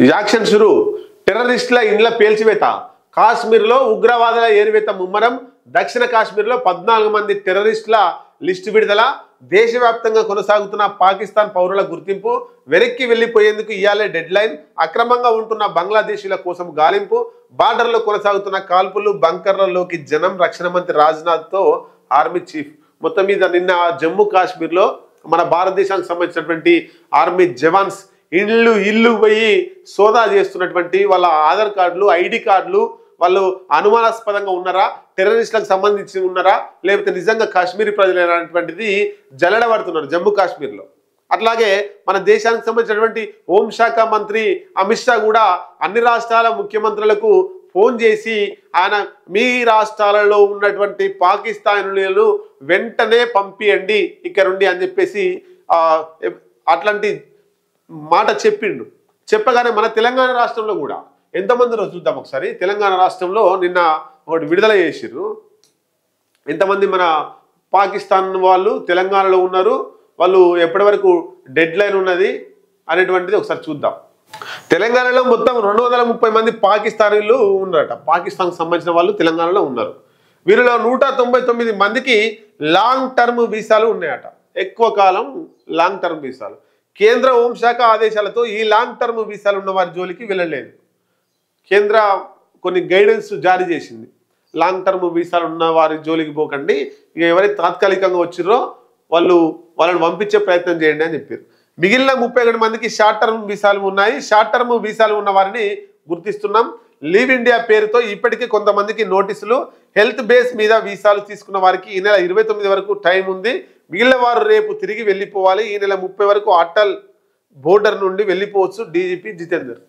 Action షురు టెర్రరిస్టుల ఇండ్ల పేల్చివేత కాశ్మీర్లో ఉగ్రవాదుల ఏరివేత ముమ్మరం దక్షిణ కాశ్మీర్లో 14 మంది టెర్రరిస్టుల లిస్టు విడుదల దేశవ్యాప్తంగా కొనసాగుతున్న పాకిస్తాన్ పౌరుల గుర్తింపు వెనక్కి వెళ్లిపోయేందుకు ఇయాలే డెడ్ లైన్ అక్రమంగా ఉంటున్న బంగ్లాదేశీల కోసం గాలింపు బార్డర్లో కొనసాగుతున్న కాల్పులు బంకర్లలోకి జనం రక్షణ మంత్రి రాజ్నాథ్తో ఆర్మీ చీఫ్ మొత్తం మీద నిన్న జమ్మూ కాశ్మీర్లో మన భారతదేశానికి సంబంధించినటువంటి ఆర్మీ జవాన్స్ ఇల్లు పోయి సోదా చేస్తున్నటువంటి వాళ్ళ ఆధార్ కార్డులు ఐడి కార్డులు వాళ్ళు అనుమానాస్పదంగా ఉన్నారా టెర్రరిస్టులకు సంబంధించి ఉన్నారా లేకపోతే నిజంగా కాశ్మీరీ ప్రజలైనటువంటిది జల్లెడబడుతున్నారు జమ్మూ కాశ్మీర్లో. అట్లాగే మన దేశానికి సంబంధించినటువంటి హోంశాఖ మంత్రి అమిత్ షా కూడా అన్ని రాష్ట్రాల ముఖ్యమంత్రులకు ఫోన్ చేసి ఆయన మీ రాష్ట్రాలలో ఉన్నటువంటి పాకిస్తానీయులను వెంటనే పంపియండి ఇక్కడుండి అని చెప్పేసి అట్లాంటి మాట చెప్పిండు. చెప్పగానే మన తెలంగాణ రాష్ట్రంలో కూడా ఎంతమంది రోజు చూద్దాం ఒకసారి. తెలంగాణ రాష్ట్రంలో నిన్న ఒకటి విడుదల చేసిర్రు. ఎంతమంది మన పాకిస్తాన్ వాళ్ళు తెలంగాణలో ఉన్నారు, వాళ్ళు ఎప్పటి వరకు డెడ్ లైన్ ఉన్నది అనేటువంటిది ఒకసారి చూద్దాం. తెలంగాణలో మొత్తం 230 మంది పాకిస్తానీలు ఉన్నారట. పాకిస్తాన్కి సంబంధించిన వాళ్ళు తెలంగాణలో ఉన్నారు. వీరిలో 199 మందికి లాంగ్ టర్మ్ వీసాలు ఉన్నాయట. ఎక్కువ కాలం లాంగ్ టర్మ్ వీసాలు. కేంద్ర హోంశాఖ ఆదేశాలతో ఈ లాంగ్ టర్మ్ వీసాలు ఉన్న వారి జోలికి వెళ్ళలేదు. కేంద్ర కొన్ని గైడెన్స్ జారీ చేసింది. లాంగ్ టర్మ్ వీసాలు ఉన్న వారి జోలికి పోకండి, ఇక ఎవరైతే తాత్కాలికంగా వచ్చిర్రో వాళ్ళని పంపించే ప్రయత్నం చేయండి అని చెప్పారు. మిగిలిన 31 మందికి షార్ట్ టర్మ్ వీసాలు ఉన్నాయి. షార్ట్ టర్మ్ వీసాలు ఉన్న వారిని గుర్తిస్తున్నాం. లీవ్ ఇండియా పేరుతో ఇప్పటికీ కొంతమందికి నోటీసులు. హెల్త్ బేస్ మీద వీసాలు తీసుకున్న వారికి ఈ నెల 29 వరకు టైం ఉంది. మిగిలిన వారు రేపు తిరిగి వెళ్ళిపోవాలి. ఈ నెల 30 వరకు అటల్ బోర్డర్ నుండి వెళ్ళిపోవచ్చు డీజీపీ జితేందర్.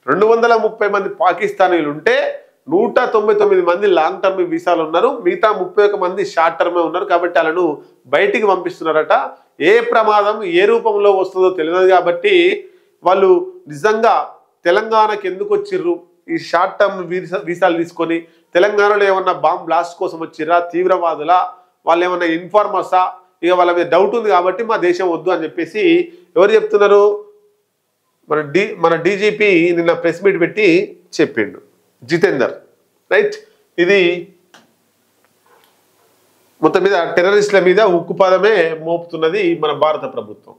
230 మంది పాకిస్తానీలు ఉంటే 199 మంది లాంగ్ టర్మ్ వీసాలు ఉన్నారు. మిగతా 31 మంది షార్ట్ టర్మే ఉన్నారు. కాబట్టి వాళ్ళను బయటికి పంపిస్తున్నారట. ఏ ప్రమాదం ఏ రూపంలో వస్తుందో తెలియదు కాబట్టి వాళ్ళు నిజంగా తెలంగాణకి ఎందుకు వచ్చిర్రు, ఈ షార్ట్ టర్మ్ వీసాలు తీసుకొని తెలంగాణలో ఏమన్నా బాంబ్ బ్లాస్ట్ కోసం వచ్చిర్రా, తీవ్రవాదుల వాళ్ళు ఏమన్నా ఇన్ఫార్మర్సా, ఇక వాళ్ళ మీద డౌట్ ఉంది కాబట్టి మా దేశం వద్దు అని చెప్పేసి ఎవరు చెప్తున్నారు? మన డీజీపీ నిన్న ప్రెస్ మీట్ పెట్టి చెప్పిండు జితేందర్. రైట్, ఇది మొత్తం మీద టెర్రరిస్టుల మీద ఉక్కుపాదమే మోపుతున్నది మన భారత ప్రభుత్వం.